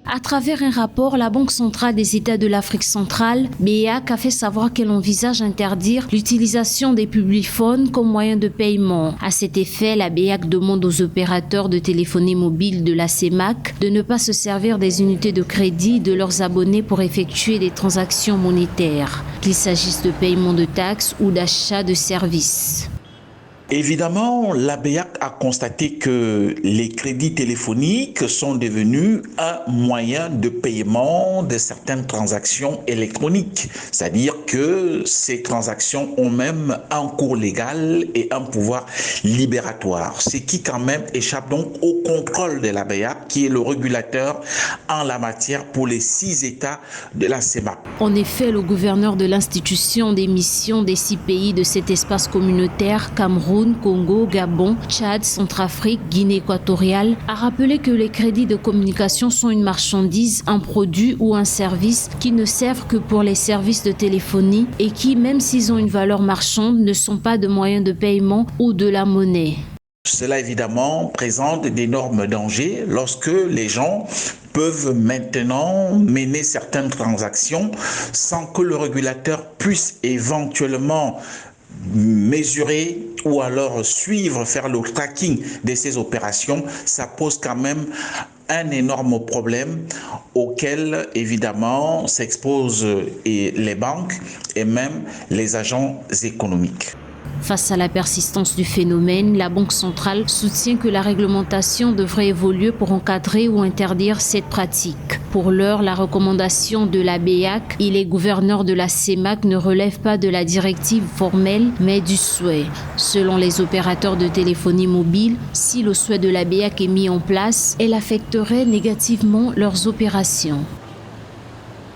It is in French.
À travers un rapport, la Banque centrale des États de l'Afrique centrale, BEAC, a fait savoir qu'elle envisage d'interdire l'utilisation des publiphones comme moyen de paiement. À cet effet, la BEAC demande aux opérateurs de téléphonie mobile de la CEMAC de ne pas se servir des unités de crédit de leurs abonnés pour effectuer des transactions monétaires, qu'il s'agisse de paiement de taxes ou d'achat de services. Évidemment, la BEAC a constaté que les crédits téléphoniques sont devenus un moyen de paiement de certaines transactions électroniques. C'est-à-dire que ces transactions ont même un cours légal et un pouvoir libératoire, ce qui quand même échappe donc au contrôle de la BEAC, qui est le régulateur en la matière pour les 6 États de la CEMAC. En effet, le gouverneur de l'institution des missions des 6 pays de cet espace communautaire, Cameroun, Congo, Gabon, Tchad, Centrafrique, Guinée équatoriale, a rappelé que les crédits de communication sont une marchandise, un produit ou un service qui ne servent que pour les services de téléphonie et qui, même s'ils ont une valeur marchande, ne sont pas de moyens de paiement ou de la monnaie. Cela évidemment présente d'énormes dangers lorsque les gens peuvent maintenant mener certaines transactions sans que le régulateur puisse éventuellement mesurer ou alors suivre, faire le tracking de ces opérations. Ça pose quand même un énorme problème auquel évidemment s'exposent les banques et même les agents économiques. Face à la persistance du phénomène, la Banque centrale soutient que la réglementation devrait évoluer pour encadrer ou interdire cette pratique. Pour l'heure, la recommandation de la BEAC et les gouverneurs de la CEMAC ne relèvent pas de la directive formelle, mais du souhait. Selon les opérateurs de téléphonie mobile, si le souhait de la BEAC est mis en place, elle affecterait négativement leurs opérations.